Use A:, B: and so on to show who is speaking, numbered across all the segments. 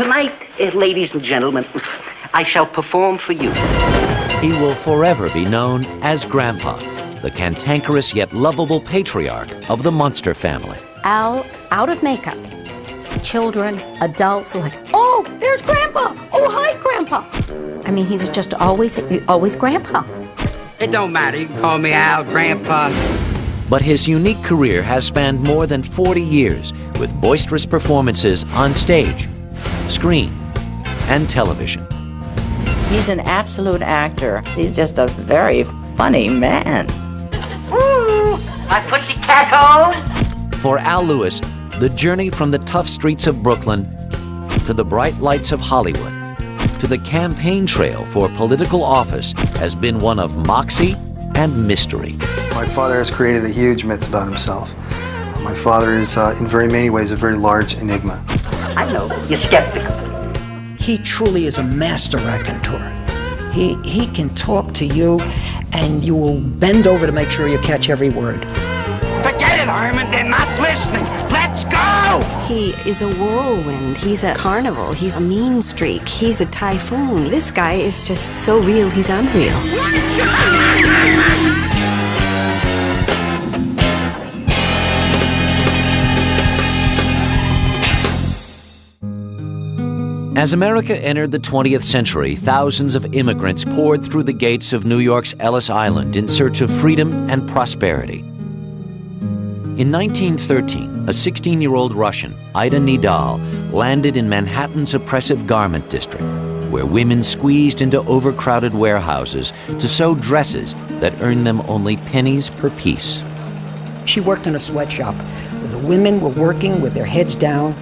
A: Tonight, ladies and gentlemen, I shall perform for you.
B: He will forever be known as Grandpa, the cantankerous yet lovable patriarch of the Munster family.
C: Al, out of makeup. Children, adults, like, oh, there's Grandpa. Oh, hi, Grandpa. I mean, he was just always Grandpa.
D: It don't matter. You can call me Al, Grandpa.
B: But his unique career has spanned more than 40 years with boisterous performances on stage, screen, and television.
E: He's an absolute actor. He's just a very funny man.
A: Ooh, my pussycat home.
B: For Al Lewis, the journey from the tough streets of Brooklyn to the bright lights of Hollywood to the campaign trail for political office has been one of moxie and mystery.
F: My father has created a huge myth about himself. My father is, in very many ways, a very large enigma.
A: I know, you're skeptical.
G: He truly is a master raconteur. He can talk to you, and you will bend over to make sure you catch every word.
D: Forget it, Harmon. They're not listening. Let's go!
H: He is a whirlwind. He's a carnival. He's a mean streak. He's a typhoon. This guy is just so real, he's unreal.
B: As America entered the 20th century, thousands of immigrants poured through the gates of New York's Ellis Island in search of freedom and prosperity. In 1913, a 16-year-old Russian, Ida Nidal, landed in Manhattan's oppressive garment district, where women squeezed into overcrowded warehouses to sew dresses that earned them only pennies per piece.
G: She worked in a sweatshop. The women were working with their heads down.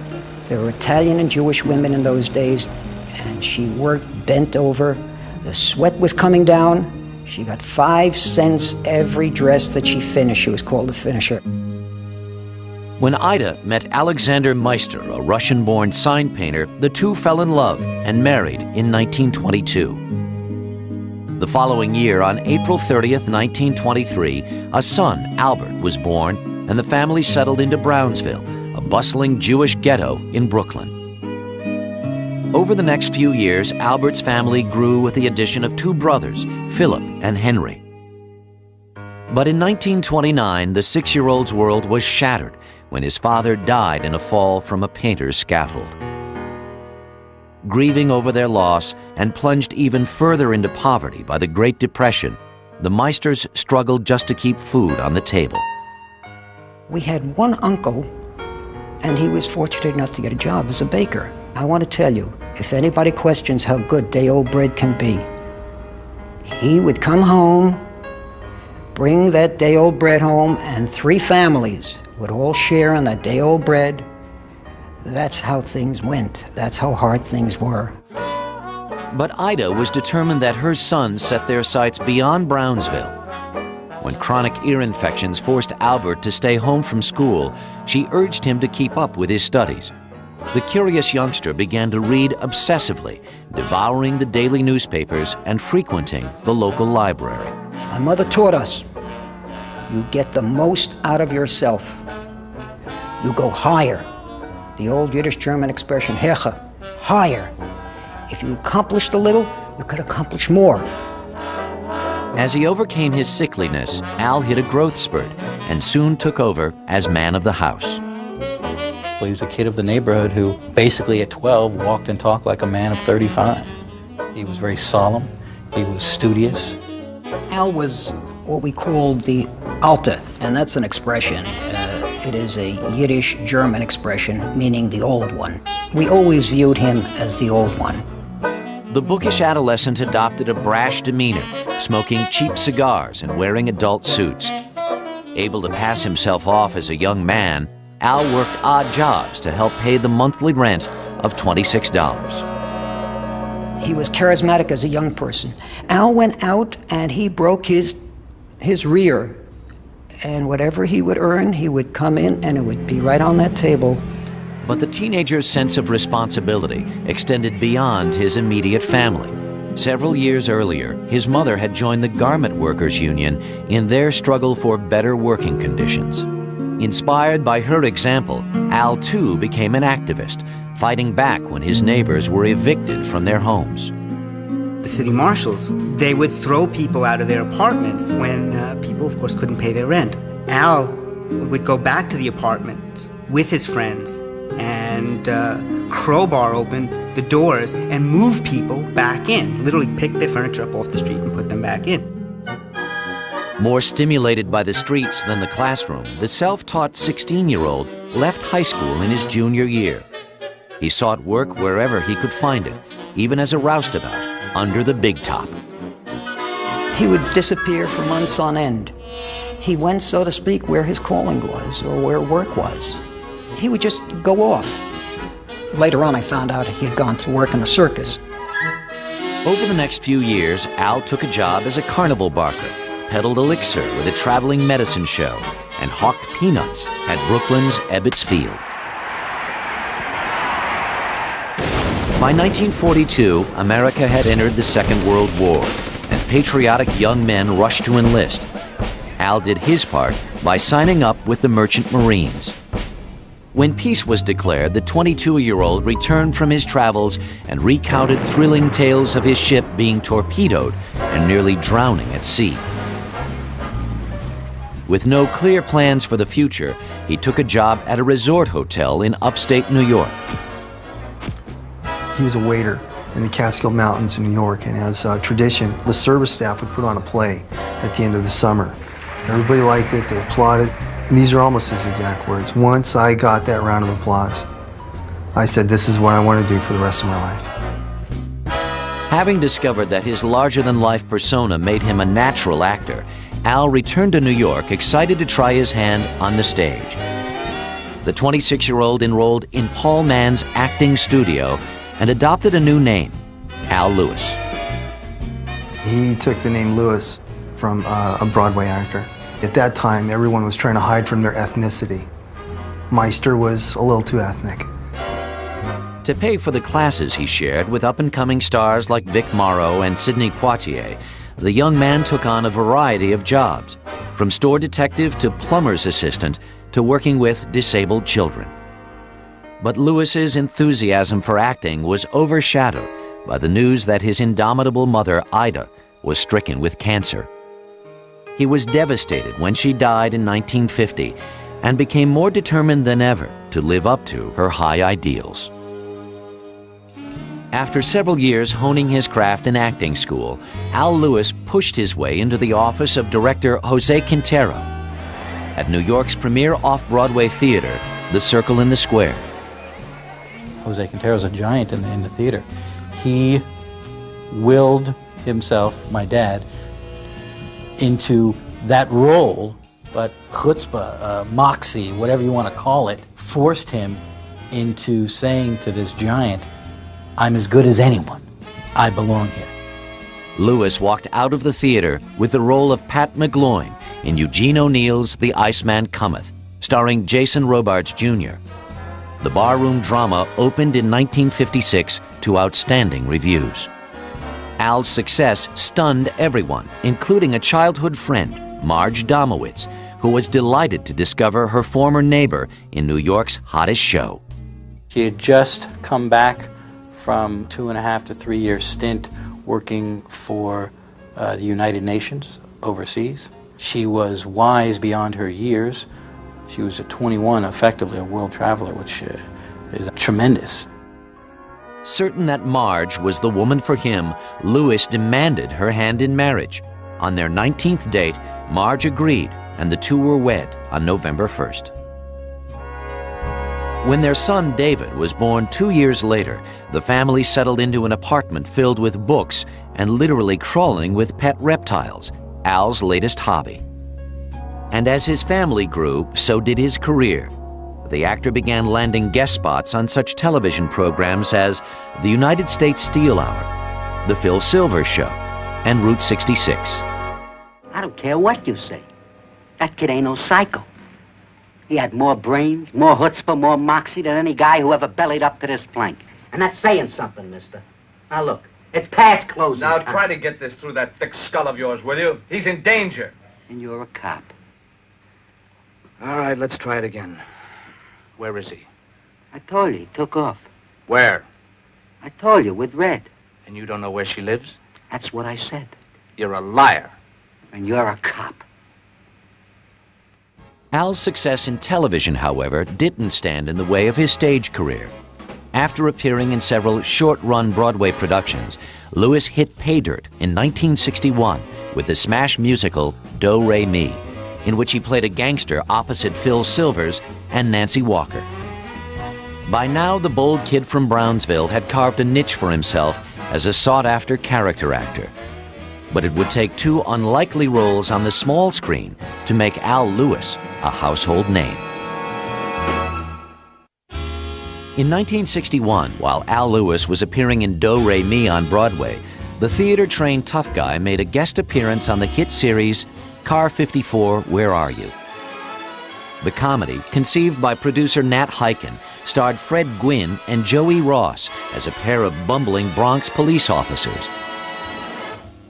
G: There were Italian and Jewish women in those days, and she worked bent over. The sweat was coming down. She got 5 cents every dress that she finished. She was called a finisher.
B: When Ida met Alexander Meister, a Russian-born sign painter, the two fell in love and married in 1922. The following year, on April 30th, 1923, a son, Albert, was born, and the family settled into Brownsville, a bustling Jewish ghetto in Brooklyn. Over the next few years, Albert's family grew with the addition of 2 brothers, Philip and Henry. But in 1929, the 6-year-old's world was shattered when his father died in a fall from a painter's scaffold. Grieving over their loss and plunged even further into poverty by the Great Depression, the Meisters struggled just to keep food on the table.
G: We had one uncle, and he was fortunate enough to get a job as a baker. I want to tell you, if anybody questions how good day-old bread can be, he would come home, bring that day-old bread home, and 3 families would all share on that day-old bread. That's how things went. That's how hard things were.
B: But Ida was determined that her sons set their sights beyond Brownsville. When chronic ear infections forced Albert to stay home from school, she urged him to keep up with his studies. The curious youngster began to read obsessively, devouring the daily newspapers and frequenting the local library.
G: My mother taught us, you get the most out of yourself. You go higher. The old Yiddish-German expression, Heche, higher. If you accomplished a little, you could accomplish more.
B: As he overcame his sickliness, Al hit a growth spurt and soon took over as man of the house.
I: He was a kid of the neighborhood who basically at 12 walked and talked like a man of 35. He was very solemn. He was studious.
G: Al was what we called the Alte, and that's an expression. It is a Yiddish-German expression, meaning the old one. We always viewed him as the old one.
B: The bookish adolescent adopted a brash demeanor, smoking cheap cigars and wearing adult suits. Able to pass himself off as a young man, Al worked odd jobs to help pay the monthly rent of $26.
G: He was charismatic as a young person. Al went out and he broke his rear. And whatever he would earn, he would come in and it would be right on that table.
B: But the teenager's sense of responsibility extended beyond his immediate family. Several years earlier, his mother had joined the Garment Workers Union in their struggle for better working conditions. Inspired by her example, Al too became an activist, fighting back when his neighbors were evicted from their homes.
J: The city marshals, they would throw people out of their apartments when people, of course, couldn't pay their rent. Al would go back to the apartments with his friends and crowbar open the doors and move people back in, literally pick their furniture up off the street and put them back in.
B: More stimulated by the streets than the classroom, the self-taught 16-year-old left high school in his junior year. He sought work wherever he could find it, even as a roustabout under the big top.
G: He would disappear for months on end. He went, so to speak, where his calling was or where work was. He would just go off. Later on, I found out he had gone to work in a circus.
B: Over the next few years, Al took a job as a carnival barker, peddled elixir with a traveling medicine show, and hawked peanuts at Brooklyn's Ebbets Field. By 1942, America had entered the Second World War, and patriotic young men rushed to enlist. Al did his part by signing up with the Merchant Marines. When peace was declared, the 22-year-old returned from his travels and recounted thrilling tales of his ship being torpedoed and nearly drowning at sea. With no clear plans for the future, he took a job at a resort hotel in upstate New York.
F: He was a waiter in the Catskill Mountains in New York, and as a tradition, the service staff would put on a play at the end of the summer. Everybody liked it, they applauded, and these are almost his exact words. Once I got that round of applause, I said, this is what I want to do for the rest of my life.
B: Having discovered that his larger-than-life persona made him a natural actor, Al returned to New York, excited to try his hand on the stage. The 26-year-old enrolled in Paul Mann's acting studio and adopted a new name, Al Lewis.
F: He took the name Lewis from a Broadway actor. At that time, everyone was trying to hide from their ethnicity. Meister was a little too ethnic.
B: To pay for the classes he shared with up-and-coming stars like Vic Morrow and Sidney Poitier, the young man took on a variety of jobs, from store detective to plumber's assistant to working with disabled children. But Lewis's enthusiasm for acting was overshadowed by the news that his indomitable mother, Ida, was stricken with cancer. He was devastated when she died in 1950 and became more determined than ever to live up to her high ideals. After several years honing his craft in acting school, Al Lewis pushed his way into the office of director Jose Quintero at New York's premier off-Broadway theater, The Circle in the Square.
I: Jose Quintero's a giant in the theater. He willed himself, my dad, into that role, but chutzpah, moxie, whatever you want to call it, forced him into saying to this giant, I'm as good as anyone. I belong here.
B: Lewis walked out of the theater with the role of Pat McGloin in Eugene O'Neill's The Iceman Cometh, starring Jason Robards Jr. The barroom drama opened in 1956 to outstanding reviews. Al's success stunned everyone, including a childhood friend, Marge Domowitz, who was delighted to discover her former neighbor in New York's hottest show.
I: She had just come back from 2.5 to 3 year stint working for the United Nations overseas. She was wise beyond her years. She was at 21, effectively a world traveler, which is tremendous.
B: Certain that Marge was the woman for him, Lewis demanded her hand in marriage. On their 19th date, Marge agreed, and the two were wed on November 1st. When their son David was born 2 years later, the family settled into an apartment filled with books and literally crawling with pet reptiles, Al's latest hobby. And as his family grew, so did his career. The actor began landing guest spots on such television programs as The United States Steel Hour, The Phil Silvers Show, and Route 66.
A: I don't care what you say. That kid ain't no psycho. He had more brains, more chutzpah, more moxie than any guy who ever bellied up to this plank. And that's saying something, mister. Now look, it's past closing
K: Now
A: time.
K: try to get this through that thick skull of yours, will you? He's in danger.
A: And you're a cop.
K: All right, let's try it again. Where is he?
A: I told you, he took off.
K: Where?
A: I told you, with Red.
K: And you don't know where she lives?
A: That's what I said.
K: You're a liar.
A: And you're a cop.
B: Al's success in television, however, didn't stand in the way of his stage career. After appearing in several short-run Broadway productions, Lewis hit pay dirt in 1961 with the smash musical Do Re Mi, in which he played a gangster opposite Phil Silvers and Nancy Walker. By now, the bold kid from Brownsville had carved a niche for himself as a sought-after character actor. But it would take two unlikely roles on the small screen to make Al Lewis a household name. In 1961, while Al Lewis was appearing in Do Re Mi on Broadway, the theater-trained tough guy made a guest appearance on the hit series Car 54, Where Are You? The comedy, conceived by producer Nat Hiken, starred Fred Gwynne and Joey Ross as a pair of bumbling Bronx police officers.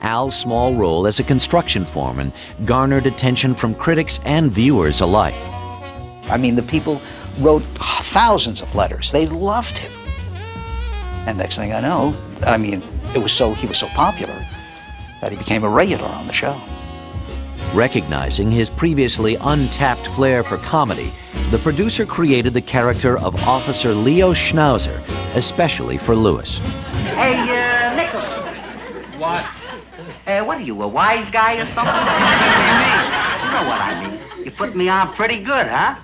B: Al's small role as a construction foreman garnered attention from critics and viewers alike.
L: I mean, the people wrote thousands of letters. They loved him. And next thing I know, I mean, he was so popular that he became a regular on the show.
B: Recognizing his previously untapped flair for comedy, the producer created the character of Officer Leo Schnauzer, especially for Lewis.
A: Hey, Nichols.
K: What?
A: What are you, a wise guy or something? What do you mean? You know what I mean. You put me on pretty good, huh?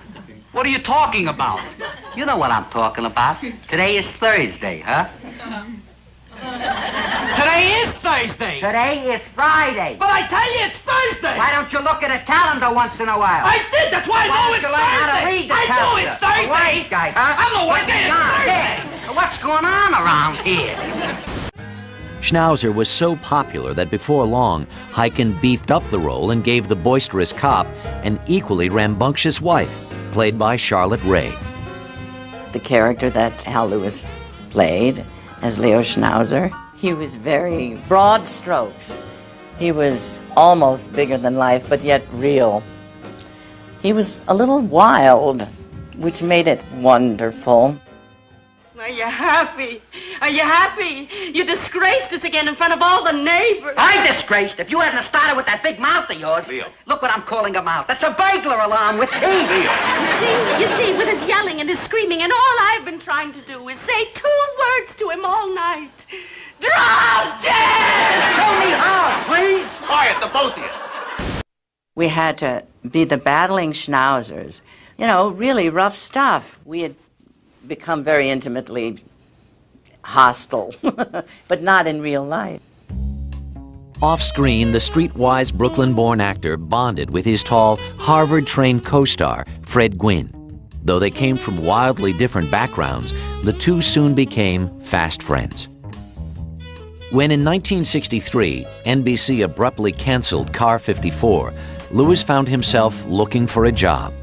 D: What are you talking about?
A: You know what I'm talking about. Today is Thursday, huh?
D: Today is Thursday.
A: Today is Friday.
D: But I tell you, it's Thursday.
A: Why don't you look at a calendar once in a while?
D: I did. That's why I know it's
A: Thursday. How to read the
D: I know
A: calendar.
D: it's Thursday.
A: A wise guy, huh?
D: I'm the wise guy. It's Thursday.
A: Hey, what's going on around here?
B: Schnauzer was so popular that before long, Hiken beefed up the role and gave the boisterous cop an equally rambunctious wife, played by Charlotte Rae.
E: The character that Al Lewis played as Leo Schnauzer, he was very broad strokes. He was almost bigger than life, but yet real. He was a little wild, which made it wonderful.
M: Are you happy? Are you happy? You disgraced us again in front of all the neighbors.
A: I disgraced? If you hadn't started with that big mouth of yours.
D: Leo.
A: Look what I'm calling a mouth. That's a burglar alarm with teeth.
M: You see, with his yelling and his screaming, and all I've been trying to do is say 2 words to him all night. Drop dead!
A: Show me how, please.
D: Quiet, the both of you.
E: We had to be the battling Schnauzers. You know, really rough stuff. We had become very intimately hostile, but not in real life.
B: Off-screen, the streetwise Brooklyn-born actor bonded with his tall, Harvard-trained co-star, Fred Gwynne. Though they came from wildly different backgrounds, the two soon became fast friends. When in 1963, NBC abruptly canceled Car 54, Lewis found himself looking for a job.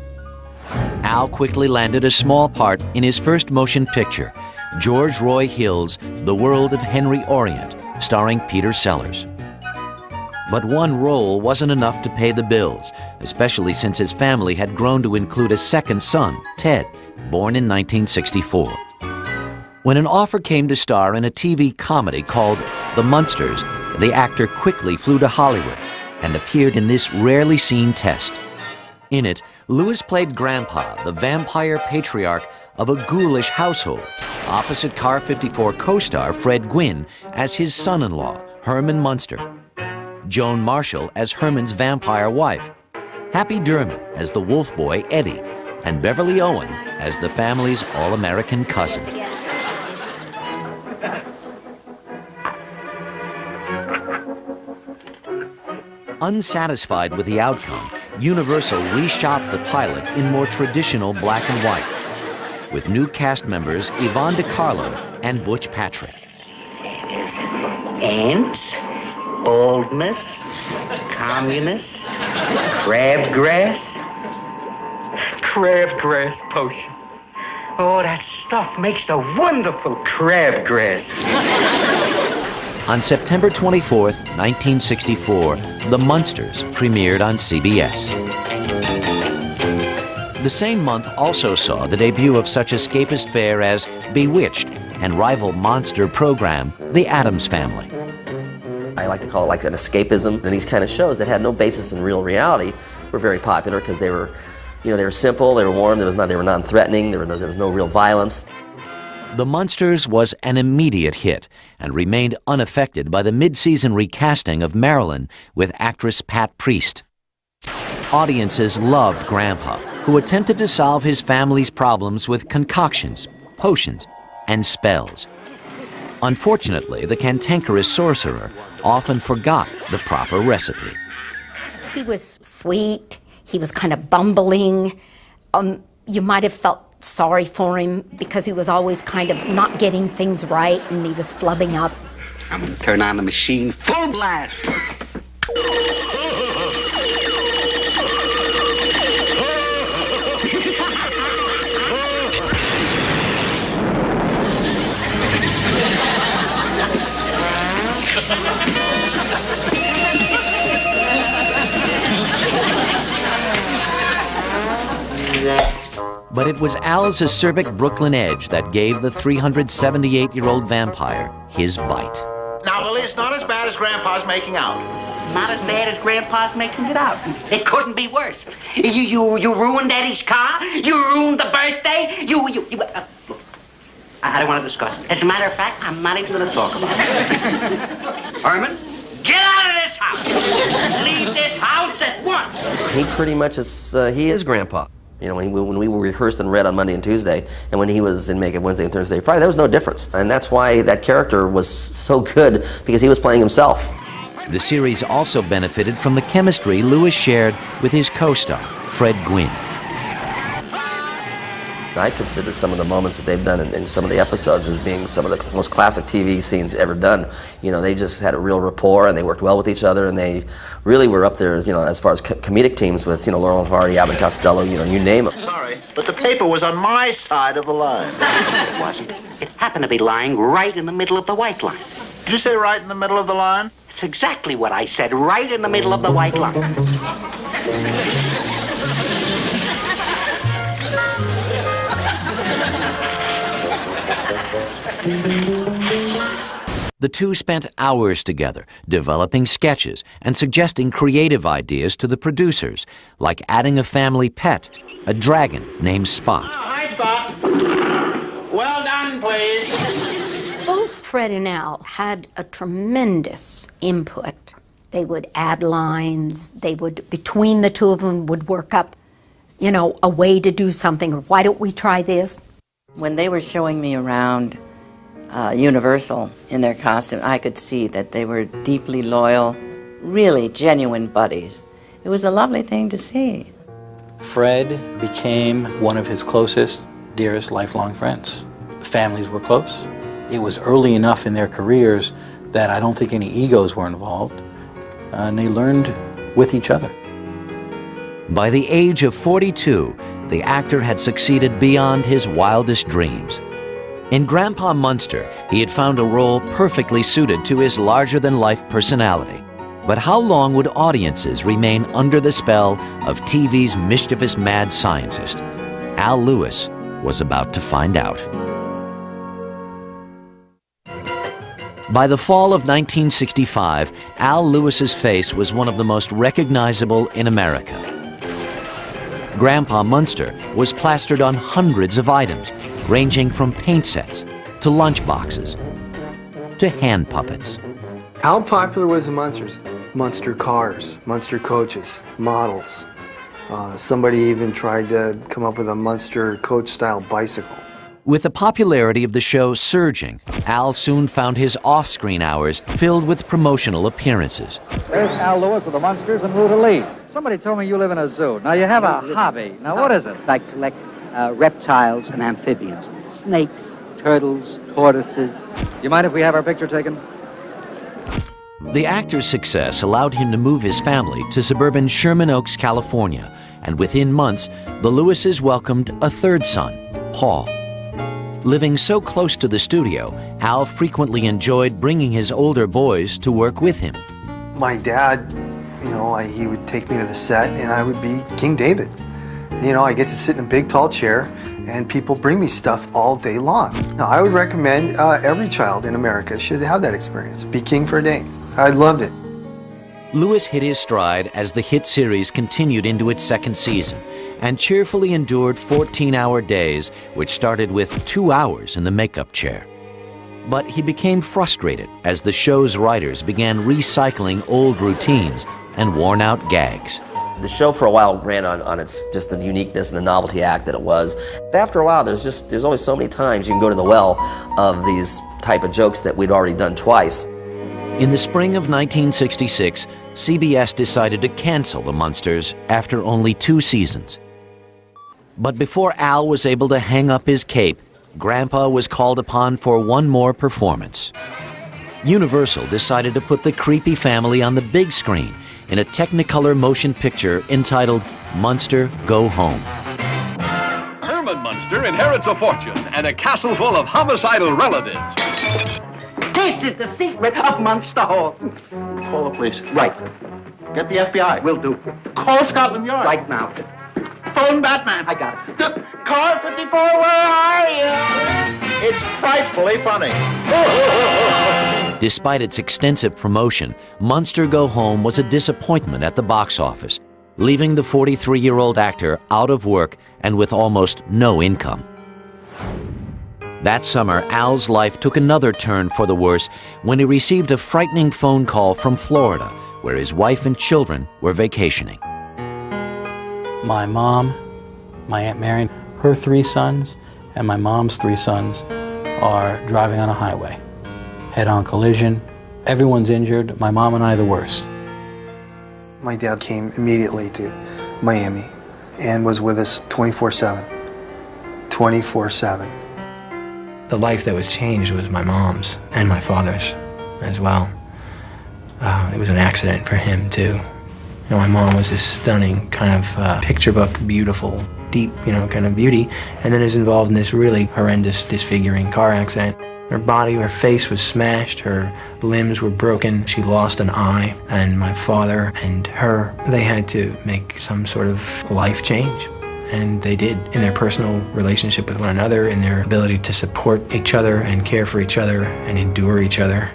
B: Al quickly landed a small part in his first motion picture, George Roy Hill's The World of Henry Orient, starring Peter Sellers. But one role wasn't enough to pay the bills, especially since his family had grown to include a second son, Ted, born in 1964. When an offer came to star in a TV comedy called The Munsters, the actor quickly flew to Hollywood and appeared in this rarely seen test. In it, Lewis played Grandpa, the vampire patriarch of a ghoulish household, opposite Car 54 co-star Fred Gwynne as his son-in-law, Herman Munster, Joan Marshall as Herman's vampire wife, Happy Dermott as the wolf boy Eddie, and Beverly Owen as the family's all-American cousin. Unsatisfied with the outcome, Universal reshot the pilot in more traditional black and white, with new cast members Yvonne DiCarlo and Butch Patrick.
A: Ants, baldness, communists, crabgrass. Crabgrass potion. Oh, that stuff makes a wonderful crabgrass.
B: On September 24th, 1964, The Munsters premiered on CBS. The same month also saw the debut of such escapist fare as Bewitched and rival monster program, The Addams Family.
N: I like to call it like an escapism, and these kind of shows that had no basis in real reality were very popular because they were, they were simple, they were warm, they were non-threatening, there was no real violence.
B: The Munsters was an immediate hit and remained unaffected by the mid-season recasting of Marilyn with actress Pat Priest. Audiences loved Grandpa, who attempted to solve his family's problems with concoctions, potions, and spells. Unfortunately, the cantankerous sorcerer often forgot the proper recipe.
C: He was sweet, he was kind of bumbling. You might have felt sorry for him because he was always kind of not getting things right and he was flubbing up.
A: I'm gonna turn on the machine full blast.
B: But it was Al's acerbic Brooklyn edge that gave the 378-year-old vampire his bite.
O: Now, Lily, it's not as bad as Grandpa's making out.
A: Not as bad as Grandpa's making it out. It couldn't be worse. You ruined Eddie's car. You ruined the birthday. Look, I don't want to discuss it. As a matter of fact, I'm not even going to talk about it. Herman, get out of this house. Leave this house at once.
N: He pretty much is, he is Grandpa. When we were rehearsed and read on Monday and Tuesday, and when he was in makeup Wednesday and Thursday and Friday, there was no difference. And that's why that character was so good, because he was playing himself.
B: The series also benefited from the chemistry Lewis shared with his co-star, Fred Gwynne.
N: I consider some of the moments that they've done in some of the episodes as being some of the most classic TV scenes ever done. They just had a real rapport and they worked well with each other, and they really were up there, as far as comedic teams with, Laurel and Hardy, Abbott and Costello, you name it.
O: Sorry, but the paper was on my side of the line.
A: It wasn't. It happened to be lying right in the middle of the white line.
O: Did you say right in the middle of the line?
A: That's exactly what I said, right in the middle of the white line.
B: The two spent hours together, developing sketches and suggesting creative ideas to the producers, like adding a family pet, a dragon named Spot.
O: Oh, hi, Spot. Well done, please.
C: Both Fred and Al had a tremendous input. They would add lines, between the two of them, would work up, a way to do something, or why don't we try this?
E: When they were showing me around Universal in their costume, I could see that they were deeply loyal, really genuine buddies. It was a lovely thing to see.
I: Fred became one of his closest, dearest lifelong friends. The families were close. It was early enough in their careers that I don't think any egos were involved, and they learned with each other.
B: By the age of 42, the actor had succeeded beyond his wildest dreams. In Grandpa Munster, he had found a role perfectly suited to his larger-than-life personality. But how long would audiences remain under the spell of TV's mischievous mad scientist? Al Lewis was about to find out. By the fall of 1965, Al Lewis's face was one of the most recognizable in America. Grandpa Munster was plastered on hundreds of items, ranging from paint sets to lunchboxes to hand puppets.
F: How popular was the Munsters? Munster cars, Munster coaches, models. Somebody even tried to come up with a Munster coach-style bicycle.
B: With the popularity of the show surging, Al soon found his off-screen hours filled with promotional appearances.
P: There's Al Lewis of the Munsters and Rita Lee. Somebody told me you live in a zoo. Now, you have a hobby. Now, what is it?
Q: Like reptiles and amphibians. Snakes, turtles, tortoises.
P: Do you mind if we have our picture taken?
B: The actor's success allowed him to move his family to suburban Sherman Oaks, California, and within months, the Lewises welcomed a third son, Paul. Living so close to the studio, Al frequently enjoyed bringing his older boys to work with him.
F: My dad, he would take me to the set and I would be King David. You know, I get to sit in a big, tall chair, and people bring me stuff all day long. Now, I would recommend every child in America should have that experience. Be king for a day. I loved it.
B: Lewis hit his stride as the hit series continued into its second season and cheerfully endured 14-hour days, which started with 2 hours in the makeup chair. But he became frustrated as the show's writers began recycling old routines and worn-out gags.
N: The show for a while ran on its just the uniqueness and the novelty act that it was. After a while, there's only so many times you can go to the well of these type of jokes that we'd already done twice.
B: In the spring of 1966, CBS decided to cancel the Munsters after only 2 seasons. But before Al was able to hang up his cape, Grandpa was called upon for one more performance. Universal decided to put the creepy family on the big screen in a Technicolor motion picture entitled Munster Go Home.
R: Herman Munster inherits a fortune and a castle full of homicidal relatives.
A: This is the secret of Munster Hall.
O: Call the police.
A: Right.
O: Get the FBI.
A: Will do.
O: Call Scotland Yard.
A: Right now.
O: Phone Batman.
A: I got it.
O: The car 54, where are you? It's frightfully funny.
B: Despite its extensive promotion, Munster Go Home was a disappointment at the box office, leaving the 43-year-old actor out of work and with almost no income. That summer, Al's life took another turn for the worse when he received a frightening phone call from Florida, where his wife and children were vacationing.
I: My mom, my Aunt Marion, her 3 sons, and my mom's 3 sons are driving on a highway. Head-on collision. Everyone's injured. My mom and I the worst.
F: My dad came immediately to Miami and was with us 24/7. 24/7.
S: The life that was changed was my mom's and my father's as well. It was an accident for him too. You know, my mom was this stunning kind of picture book, beautiful, deep, kind of beauty, and then is involved in this really horrendous, disfiguring car accident. Her body, her face was smashed, her limbs were broken, she lost an eye, and my father and her, they had to make some sort of life change. And they did, in their personal relationship with one another, in their ability to support each other and care for each other and endure each other.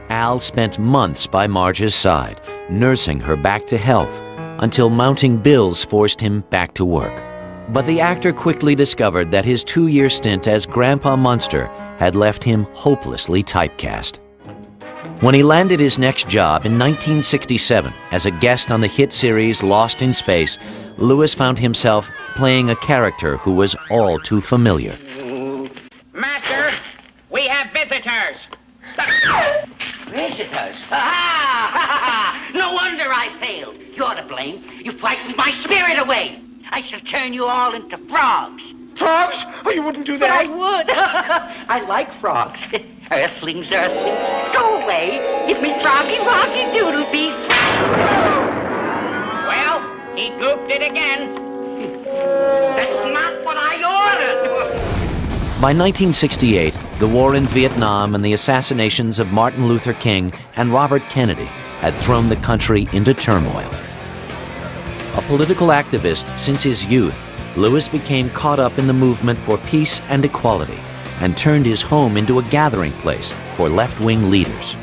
B: Al spent months by Marge's side, nursing her back to health, until mounting bills forced him back to work. But the actor quickly discovered that his 2-year stint as Grandpa Munster had left him hopelessly typecast. When he landed his next job in 1967 as a guest on the hit series Lost in Space, Lewis found himself playing a character who was all too familiar.
D: Master, we have visitors.
A: Visitors? No wonder I failed. You're to blame. You frightened my spirit away. I shall turn you all into frogs.
O: Frogs? Oh, you wouldn't do that.
A: But I would. I like frogs. Earthlings. Go away. Give me froggy, roggy, doodle beef.
D: Well, he goofed it again.
A: That's not what I ordered.
B: By 1968, the war in Vietnam and the assassinations of Martin Luther King and Robert Kennedy had thrown the country into turmoil. A political activist since his youth, Lewis became caught up in the movement for peace and equality and turned his home into a gathering place for left-wing leaders.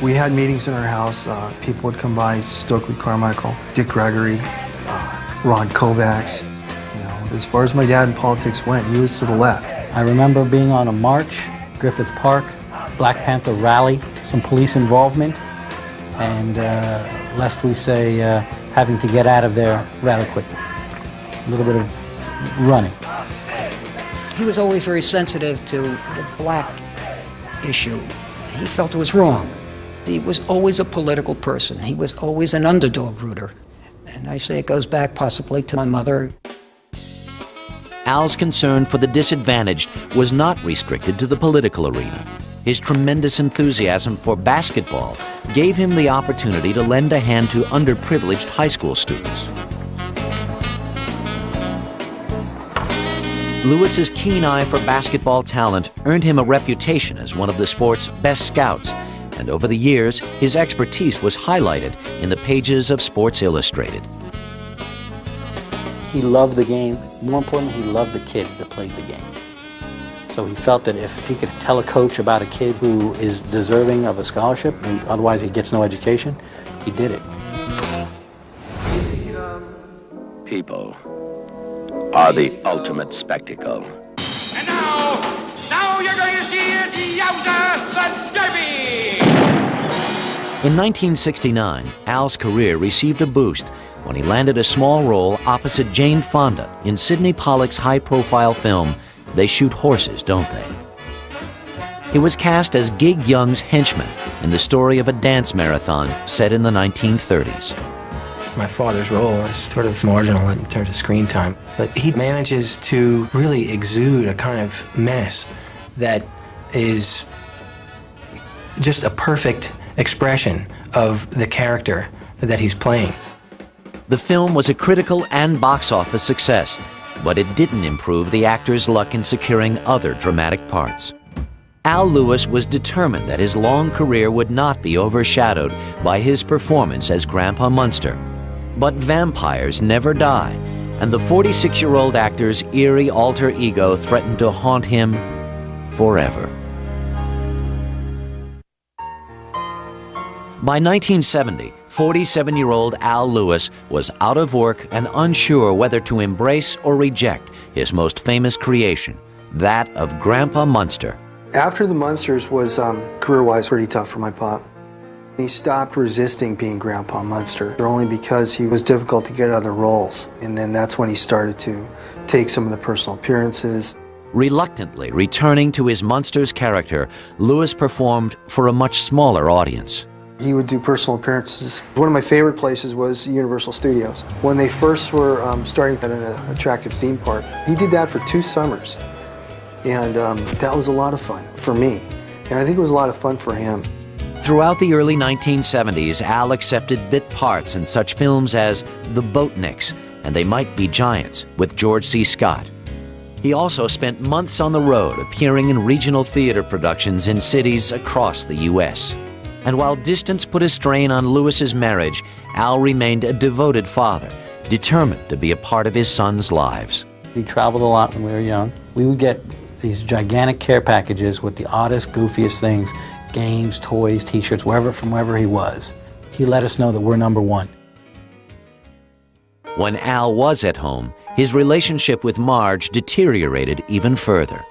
F: We had meetings in our house. People would come by, Stokely Carmichael, Dick Gregory, Ron Kovacs. As far as my dad in politics went, he was to the left.
I: I remember being on a march, Griffith Park, Black Panther rally, some police involvement, and lest we say having to get out of there rather quickly. A little bit of running.
G: He was always very sensitive to the black issue. He felt it was wrong. He was always a political person. He was always an underdog rooter. And I say it goes back possibly to my mother.
B: Al's concern for the disadvantaged was not restricted to the political arena. His tremendous enthusiasm for basketball gave him the opportunity to lend a hand to underprivileged high school students. Lewis's keen eye for basketball talent earned him a reputation as one of the sport's best scouts, and over the years, his expertise was highlighted in the pages of Sports Illustrated.
I: He loved the game. More importantly, he loved the kids that played the game. So he felt that if he could tell a coach about a kid who is deserving of a scholarship, and otherwise he gets no education, he did it.
T: People are the ultimate spectacle.
D: And now you're going to see it, Yowza, the Derby!
B: In 1969, Al's career received a boost when he landed a small role opposite Jane Fonda in Sidney Pollack's high-profile film, They Shoot Horses, Don't They? He was cast as Gig Young's henchman in the story of a dance marathon set in the 1930s.
S: My father's role is sort of marginal in terms of screen time, but he manages to really exude a kind of menace that is just a perfect expression of the character that he's playing.
B: The film was a critical and box office success, but it didn't improve the actor's luck in securing other dramatic parts. Al Lewis was determined that his long career would not be overshadowed by his performance as Grandpa Munster. But vampires never die, and the 46-year-old actor's eerie alter ego threatened to haunt him forever. By 1970, 47-year-old Al Lewis was out of work and unsure whether to embrace or reject his most famous creation, that of Grandpa Munster.
F: After the Munsters was, career-wise, pretty tough for my pop. He stopped resisting being Grandpa Munster, only because he was difficult to get other roles. And then that's when he started to take some of the personal appearances.
B: Reluctantly returning to his Munster's character, Lewis performed for a much smaller audience.
F: He would do personal appearances. One of my favorite places was Universal Studios. When they first were starting at an attractive theme park, he did that for 2 summers. And that was a lot of fun for me. And I think it was a lot of fun for him.
B: Throughout the early 1970s, Al accepted bit parts in such films as The Boatniks and They Might Be Giants with George C. Scott. He also spent months on the road appearing in regional theater productions in cities across the U.S. And while distance put a strain on Lewis's marriage, Al remained a devoted father, determined to be a part of his sons' lives.
I: We traveled a lot when we were young. We would get these gigantic care packages with the oddest, goofiest things, games, toys, t-shirts, from wherever he was. He let us know that we're number one.
B: When Al was at home, his relationship with Marge deteriorated even further.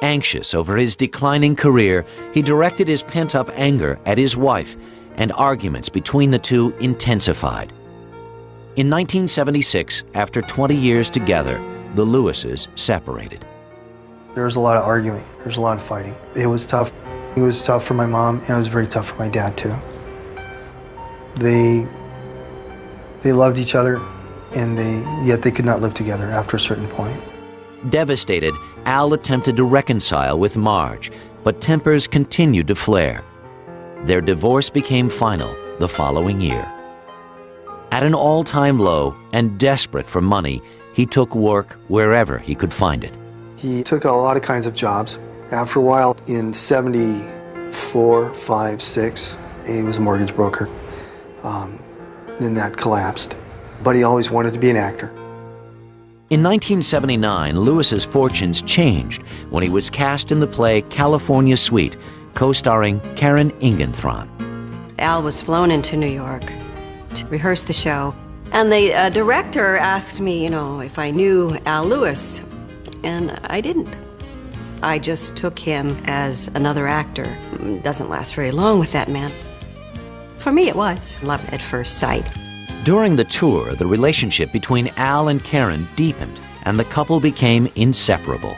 B: Anxious over his declining career, he directed his pent-up anger at his wife, and arguments between the two intensified. In 1976, after 20 years together, the Lewises separated.
F: There was a lot of arguing. There was a lot of fighting. It was tough. It was tough for my mom, and it was very tough for my dad, too. They loved each other, and yet they could not live together after a certain point.
B: Devastated, Al attempted to reconcile with Marge, but tempers continued to flare. Their divorce became final the following year. At an all-time low and desperate for money, he took work wherever he could find it.
F: He took a lot of kinds of jobs. After a while, in 74, 5, 6, he was a mortgage broker. Then that collapsed. But he always wanted to be an actor.
B: In 1979, Lewis's fortunes changed when he was cast in the play California Suite, co-starring Karen Ingenthron.
H: Al was flown into New York to rehearse the show, and the director asked me, if I knew Al Lewis, and I didn't. I just took him as another actor. It doesn't last very long with that man. For me, it was love at first sight.
B: During the tour, the relationship between Al and Karen deepened, and the couple became inseparable.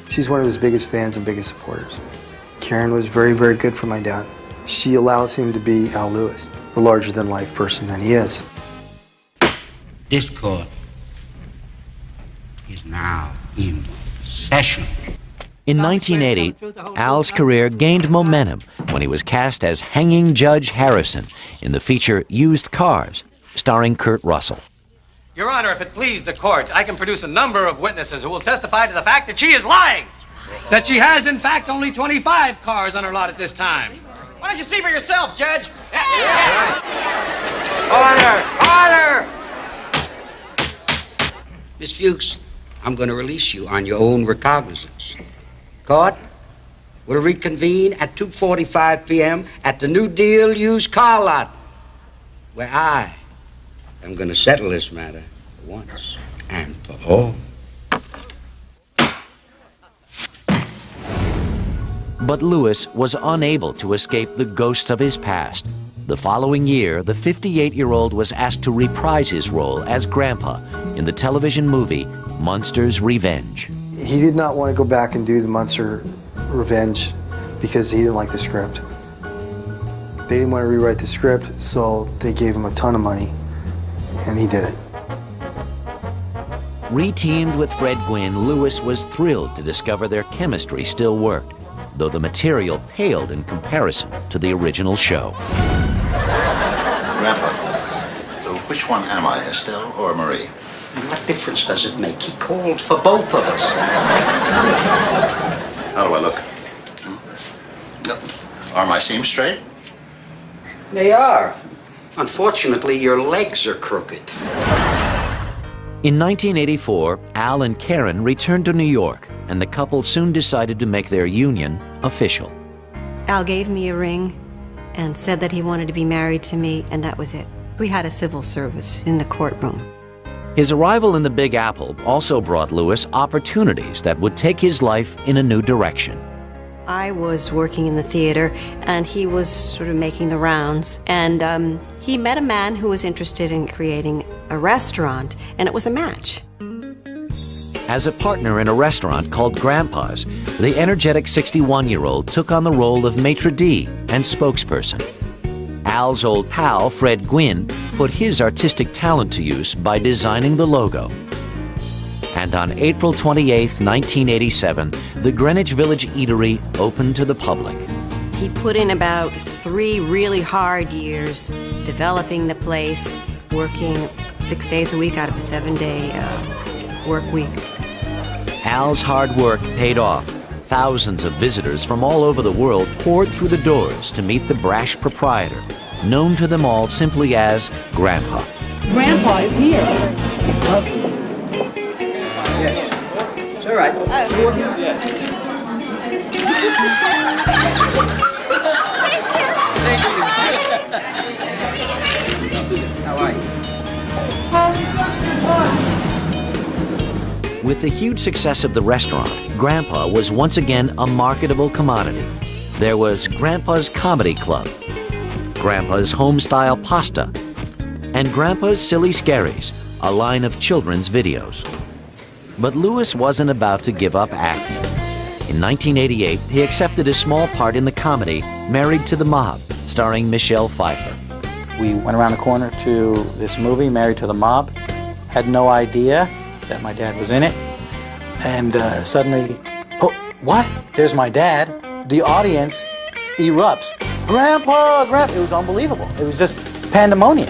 F: She's one of his biggest fans and biggest supporters. Karen was very, very good for my dad. She allows him to be Al Lewis, the larger-than-life person that he is.
A: This court is now in session.
B: In 1980, Al's career gained momentum when he was cast as Hanging Judge Harrison in the feature Used Cars, starring Kurt Russell.
U: Your Honor, if it please the court, I can produce a number of witnesses who will testify to the fact that she is lying. That she has, in fact, only 25 cars on her lot at this time. Why don't you see for yourself, Judge?
D: Order! Order!
J: Miss Fuchs, I'm going to release you on your own recognizance. Court will reconvene at 2:45 p.m. at the New Deal used car lot, where I am going to settle this matter once and for all.
B: But Lewis was unable to escape the ghosts of his past. The following year, the 58-year-old was asked to reprise his role as Grandpa in the television movie Munster's Revenge.
F: He did not want to go back and do the Munster Revenge because he didn't like the script. They didn't want to rewrite the script, so they gave him a ton of money, and he did it.
B: Re-teamed with Fred Gwynne, Lewis was thrilled to discover their chemistry still worked, though the material paled in comparison to the original show.
V: Grandpa, so which one am I, Estelle or Marie?
J: What difference does it make? He called for both of us.
V: How do I look? No. Are my seams straight?
J: They are. Unfortunately, your legs are crooked.
B: In 1984, Al and Karen returned to New York, and the couple soon decided to make their union official.
H: Al gave me a ring and said that he wanted to be married to me, and that was it. We had a civil service in the courtroom.
B: His arrival in the Big Apple also brought Lewis opportunities that would take his life in a new direction.
H: I was working in the theater, and he was sort of making the rounds, and he met a man who was interested in creating a restaurant, and it was a match.
B: As a partner in a restaurant called Grandpa's, the energetic 61-year-old took on the role of maitre d' and spokesperson. Al's old pal, Fred Gwynne, put his artistic talent to use by designing the logo. And on April 28, 1987, the Greenwich Village Eatery opened to the public.
H: He put in about 3 really hard years developing the place, working 6 days a week out of a 7-day work week.
B: Al's hard work paid off. Thousands of visitors from all over the world poured through the doors to meet the brash proprietor, known to them all simply as Grandpa.
W: Grandpa is here.
J: It's all right. How are you?
B: With the huge success of the restaurant, Grandpa was once again a marketable commodity. There was Grandpa's Comedy Club, Grandpa's Home-Style Pasta, and Grandpa's Silly Scaries, a line of children's videos. But Lewis wasn't about to give up acting. In 1988, he accepted a small part in the comedy Married to the Mob, starring Michelle Pfeiffer.
I: We went around the corner to this movie, Married to the Mob. Had no idea that my dad was in it. And suddenly, oh, what? There's my dad. The audience erupts. Grandpa, Grandpa. It was unbelievable. It was just pandemonium.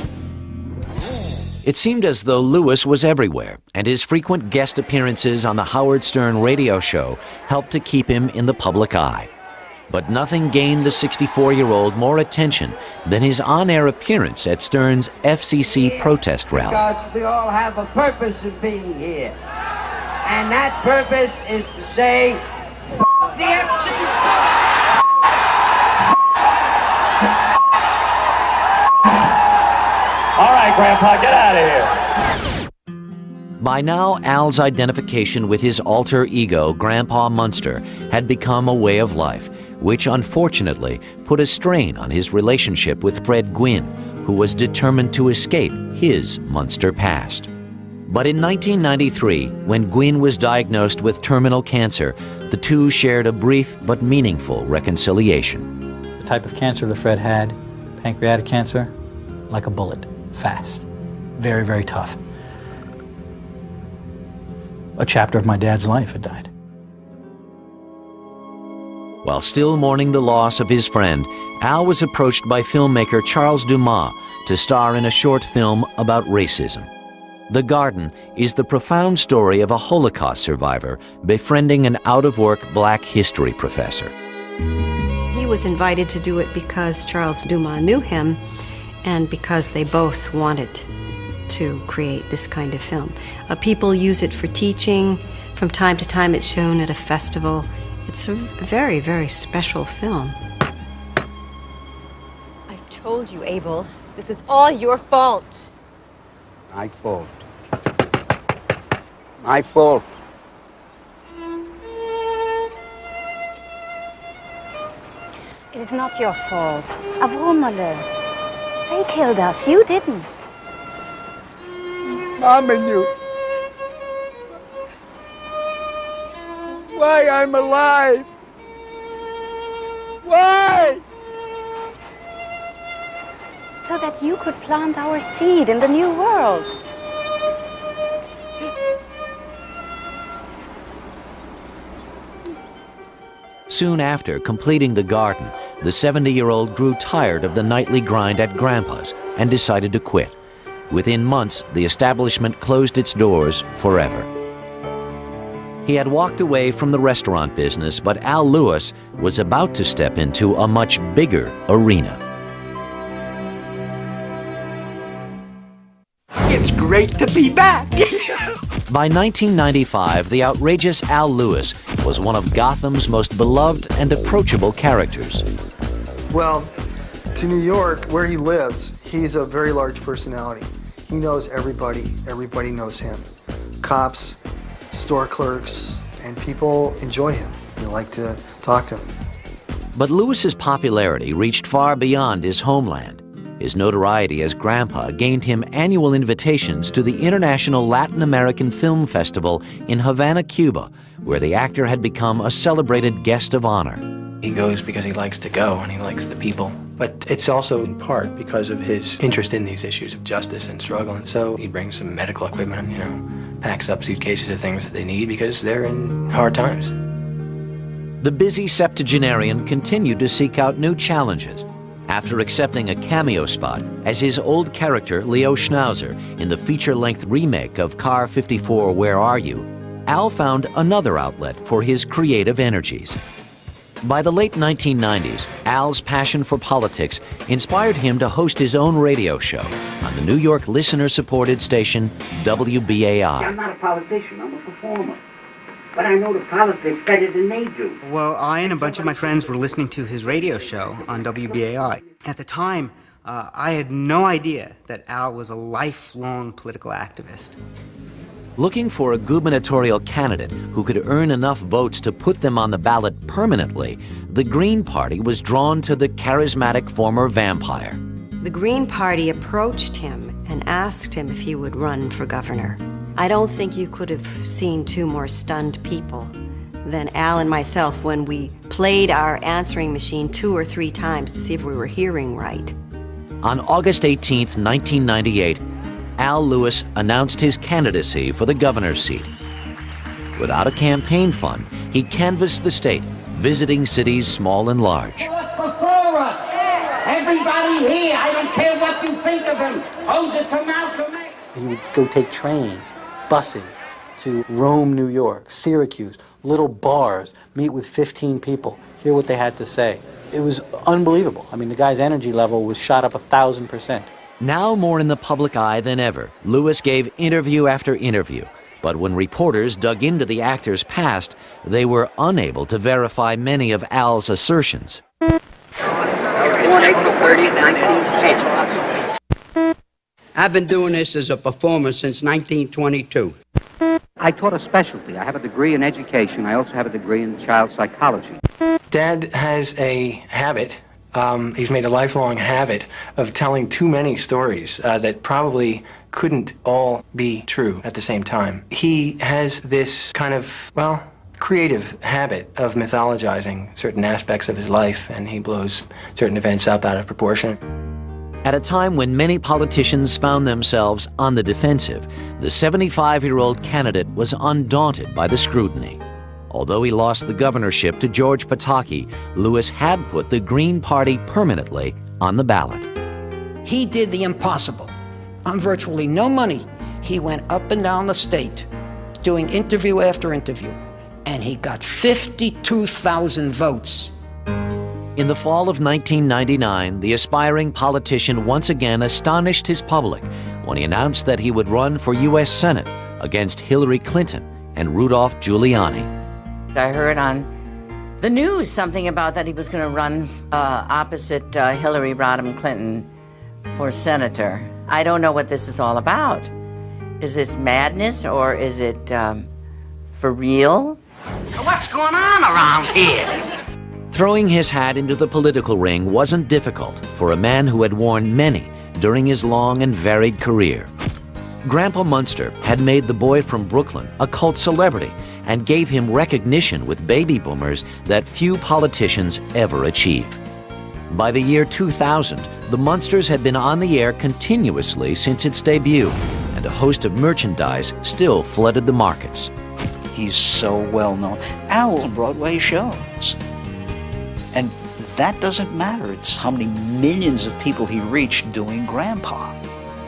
B: It seemed as though Lewis was everywhere, and his frequent guest appearances on the Howard Stern radio show helped to keep him in the public eye. But nothing gained the 64-year-old more attention than his on-air appearance at Stern's FCC protest rally.
X: Because we all have a purpose of being here. And that purpose is to say, F the FCC!
W: All right, Grandpa, get out of here.
B: By now, Al's identification with his alter ego, Grandpa Munster, had become a way of life, which unfortunately put a strain on his relationship with Fred Gwynne, who was determined to escape his Munster past. But in 1993, when Gwynne was diagnosed with terminal cancer, the two shared a brief but meaningful reconciliation.
I: The type of cancer that Fred had, pancreatic cancer, like a bullet, fast, very, very tough. A chapter of my dad's life had died.
B: While still mourning the loss of his friend, Al was approached by filmmaker Charles Dumas to star in a short film about racism. The Garden is the profound story of a Holocaust survivor befriending an out-of-work black history professor.
H: He was invited to do it because Charles Dumas knew him and because they both wanted to create this kind of film. People use it for teaching. From time to time, it's shown at a festival. It's a very, very special film.
C: I told you, Abel, this is all your fault.
J: My fault. My fault.
K: It is not your fault. Avromale. They killed us. You didn't.
O: Mom and you. Why I'm alive? Why?
K: So that you could plant our seed in the new world.
B: Soon after completing the garden, the 70-year-old grew tired of the nightly grind at Grandpa's and decided to quit. Within months, the establishment closed its doors forever. He had walked away from the restaurant business, but Al Lewis was about to step into a much bigger arena.
J: It's great to be back.
B: By 1995, the outrageous Al Lewis was one of Gotham's most beloved and approachable characters.
F: Well, to New York, where he lives, he's a very large personality. He knows everybody. Everybody knows him. Cops, store clerks, and people enjoy him. They like to talk to him.
B: But Lewis's popularity reached far beyond his homeland. His notoriety as Grandpa gained him annual invitations to the International Latin American Film Festival in Havana, Cuba, where the actor had become a celebrated guest of honor.
S: He goes because he likes to go and he likes the people. But it's also in part because of his interest in these issues of justice and struggle. And so he brings some medical equipment, you know, packs up suitcases of things that they need because they're in hard times.
B: The busy septuagenarian continued to seek out new challenges. After accepting a cameo spot as his old character, Leo Schnauzer, in the feature-length remake of Car 54, Where Are You?, Al found another outlet for his creative energies. By the late 1990s, Al's passion for politics inspired him to host his own radio show on the New York listener-supported station WBAI.
A: I'm not a politician, I'm a performer. But I know the politics better than they do.
L: Well, I and a bunch of my friends were listening to his radio show on WBAI. At the time, I had no idea that Al was a lifelong political activist.
B: Looking for a gubernatorial candidate who could earn enough votes to put them on the ballot permanently, the Green Party was drawn to the charismatic former vampire.
H: The Green Party approached him and asked him if he would run for governor. I don't think you could have seen two more stunned people than Al and myself when we played our answering machine 2 or 3 times to see if we were hearing right.
B: On August 18, 1998, Al Lewis announced his candidacy for the governor's seat. Without a campaign fund, he canvassed the state, visiting cities small and large.
A: Before us, everybody here, I don't care what you think of him, owes it to Malcolm X.
F: He would go take trains, buses, to Rome, New York, Syracuse, little bars, meet with 15 people, hear what they had to say. It was unbelievable. I mean, the guy's energy level was shot up 1,000%.
B: Now more in the public eye than ever, Lewis gave interview after interview. But when reporters dug into the actor's past, they were unable to verify many of Al's assertions.
A: Born April 30th, 1910.
J: I've been doing this as a performer since 1922.
Q: I taught a specialty. I have a degree in education. I also have a degree in child psychology.
S: Dad has a habit, he's made a lifelong habit of telling too many stories that probably couldn't all be true at the same time. He has this kind of, well, creative habit of mythologizing certain aspects of his life, and he blows certain events up out of proportion.
B: At a time when many politicians found themselves on the defensive, the 75-year-old candidate was undaunted by the scrutiny. Although he lost the governorship to George Pataki, Lewis had put the Green Party permanently on the ballot.
G: He did the impossible. On virtually no money, he went up and down the state, doing interview after interview, and he got 52,000 votes.
B: In the fall of 1999, the aspiring politician once again astonished his public when he announced that he would run for U.S. Senate against Hillary Clinton and Rudolph Giuliani.
E: I heard on the news something about that he was going to run opposite Hillary Rodham Clinton for senator. I don't know what this is all about. Is this madness or is it for real?
A: What's going on around here?
B: Throwing his hat into the political ring wasn't difficult for a man who had worn many during his long and varied career. Grandpa Munster had made the boy from Brooklyn a cult celebrity and gave him recognition with baby boomers that few politicians ever achieve. By the year 2000, the Munsters had been on the air continuously since its debut, and a host of merchandise still flooded the markets.
M: He's so well known. Al on Broadway shows. And that doesn't matter. It's how many millions of people he reached doing Grandpa.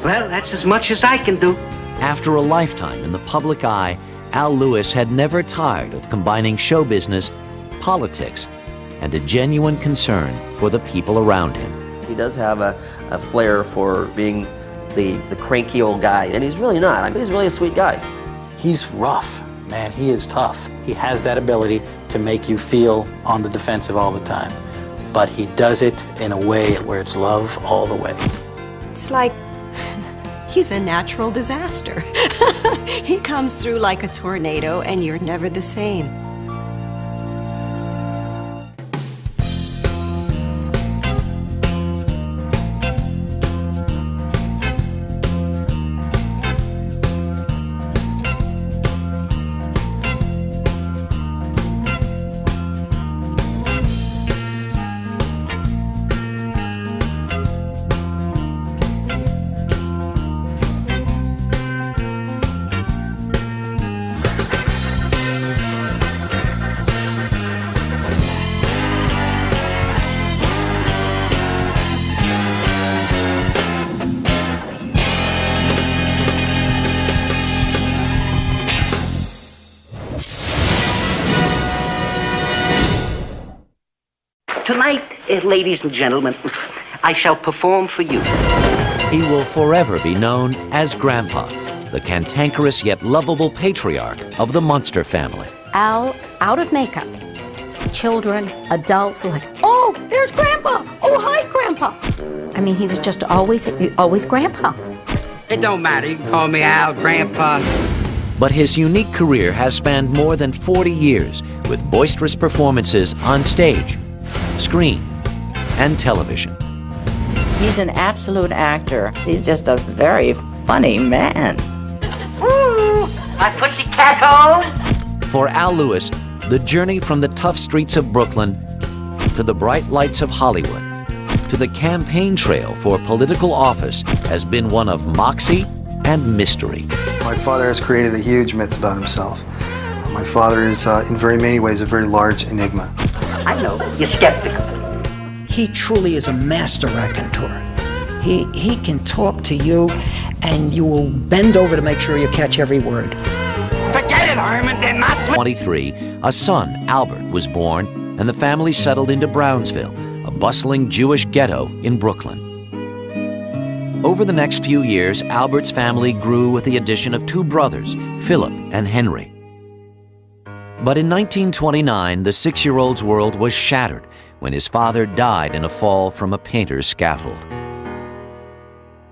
A: Well, that's as much as I can do.
B: After a lifetime in the public eye, Al Lewis had never tired of combining show business, politics, and a genuine concern for the people around him.
N: He does have a flair for being the cranky old guy, and he's really not. I mean, he's really a sweet guy.
I: He's rough, man. He is tough. He has that ability to make you feel on the defensive all the time. But he does it in a way where it's love all the way.
H: It's like he's a natural disaster. He comes through like a tornado and you're never the same.
A: Tonight, ladies and gentlemen, I shall perform for you.
B: He will forever be known as Grandpa, the cantankerous yet lovable patriarch of the Munster family.
K: Al, out of makeup. Children, adults, like, oh, there's Grandpa. Oh, hi, Grandpa. I mean, he was just always Grandpa.
J: It don't matter. You can call me Al, Grandpa.
B: But his unique career has spanned more than 40 years with boisterous performances on stage, screen, and television.
E: He's an absolute actor. He's just a very funny man.
A: Ooh, my pussycat home.
B: For Al Lewis, the journey from the tough streets of Brooklyn to the bright lights of Hollywood to the campaign trail for political office has been one of moxie and mystery.
F: My father has created a huge myth about himself. My father is, in very many ways, a very large enigma.
A: I know, you're skeptical.
G: He truly is a master raconteur. He can talk to you, and you will bend over to make sure you catch every word.
A: Forget it, Herman, they're not...
B: 23, a son, Albert, was born, and the family settled into Brownsville, a bustling Jewish ghetto in Brooklyn. Over the next few years, Albert's family grew with the addition of two brothers, Philip and Henry. But in 1929, the 6-year-old's world was shattered when his father died in a fall from a painter's scaffold.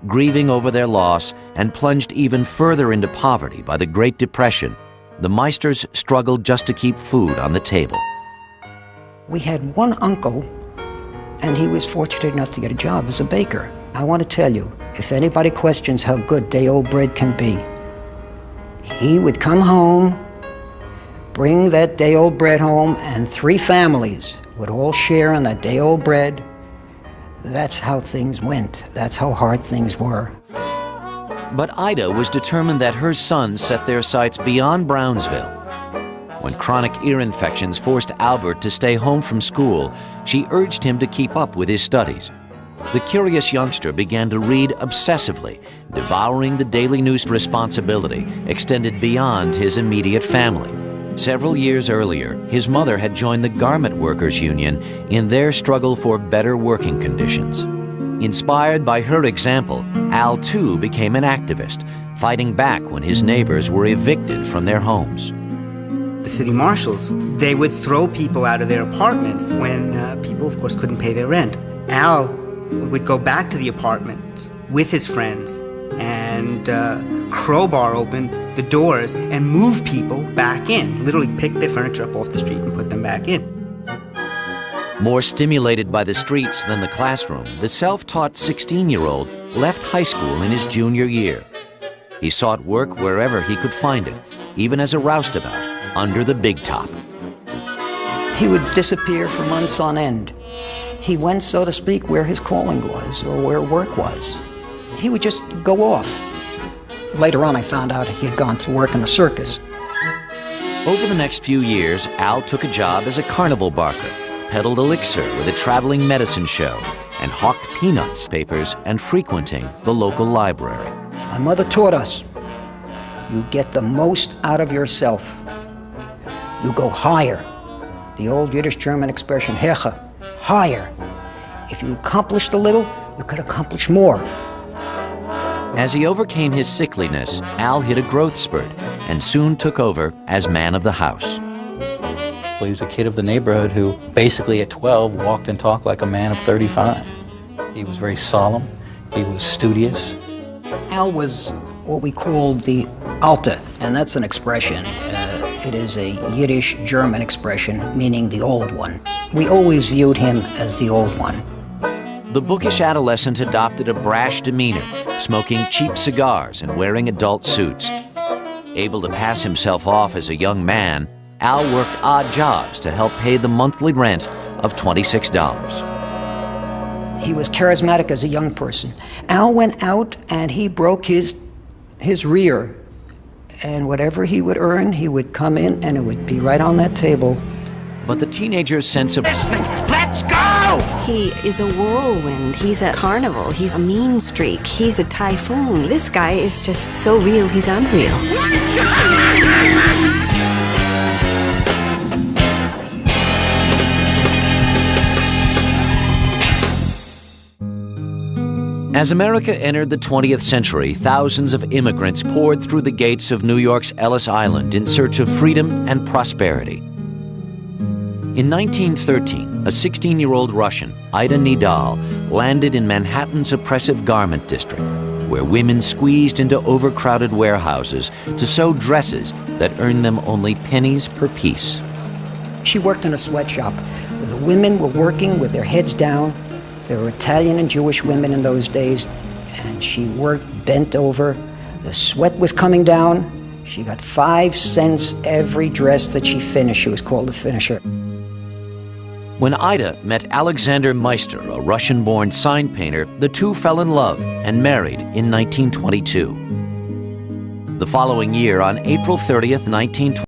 B: Grieving over their loss and plunged even further into poverty by the Great Depression, the Meisters struggled just to keep food on the table.
G: We had one uncle, and he was fortunate enough to get a job as a baker. I want to tell you, if anybody questions how good day-old bread can be, he would come home, bring that day-old bread home, and 3 families would all share on that day-old bread. That's how things went. That's how hard things were.
B: But Ida was determined that her sons set their sights beyond Brownsville. When chronic ear infections forced Albert to stay home from school, she urged him to keep up with his studies. The curious youngster began to read obsessively, devouring the daily news responsibility extended beyond his immediate family. Several years earlier, his mother had joined the Garment Workers Union in their struggle for better working conditions. Inspired by her example, Al too became an activist, fighting back when his neighbors were evicted from their homes.
L: The city marshals, they would throw people out of their apartments when people, of course, couldn't pay their rent. Al would go back to the apartments with his friends and crowbar open the doors and move people back in, literally pick their furniture up off the street and put them back in.
B: More stimulated by the streets than the classroom, the self-taught 16-year-old left high school in his junior year. He sought work wherever he could find it, even as a roustabout under the big top.
G: He would disappear for months on end. He went, so to speak, where his calling was or where work was. He would just go off. Later on, I found out he had gone to work in a circus.
B: Over the next few years, Al took a job as a carnival barker, peddled elixir with a traveling medicine show, and hawked peanuts papers and frequenting the local library.
G: My mother taught us, you get the most out of yourself. You go higher. The old Yiddish-German expression, Hecha, higher. If you accomplished a little, you could accomplish more.
B: As he overcame his sickliness, Al hit a growth spurt and soon took over as man of the house.
I: He was a kid of the neighborhood who basically at 12 walked and talked like a man of 35. He was very solemn. He was studious.
G: Al was what we called the Alte, and that's an expression. It is a Yiddish-German expression meaning the old one. We always viewed him as the old one.
B: The bookish adolescent adopted a brash demeanor, smoking cheap cigars and wearing adult suits. Able to pass himself off as a young man, Al worked odd jobs to help pay the monthly rent of $26.
G: He was charismatic as a young person. Al went out and he broke his rear. And whatever he would earn, he would come in and it would be right on that table.
B: But the teenager's sense of
D: Let's go!
H: He is a whirlwind. He's a carnival. He's a mean streak. He's a typhoon. This guy is just so real, he's unreal.
B: As America entered the 20th century, thousands of immigrants poured through the gates of New York's Ellis Island in search of freedom and prosperity. In 1913, a 16-year-old Russian, Ida Nidal, landed in Manhattan's oppressive garment district, where women squeezed into overcrowded warehouses to sew dresses that earned them only pennies per piece.
G: She worked in a sweatshop. The women were working with their heads down. There were Italian and Jewish women in those days, and she worked bent over. The sweat was coming down. She got 5 cents every dress that she finished. She was called a finisher.
B: When Ida met Alexander Meister, a Russian-born sign painter, the two fell in love and married in 1922. The following year, on April 30th, 1920,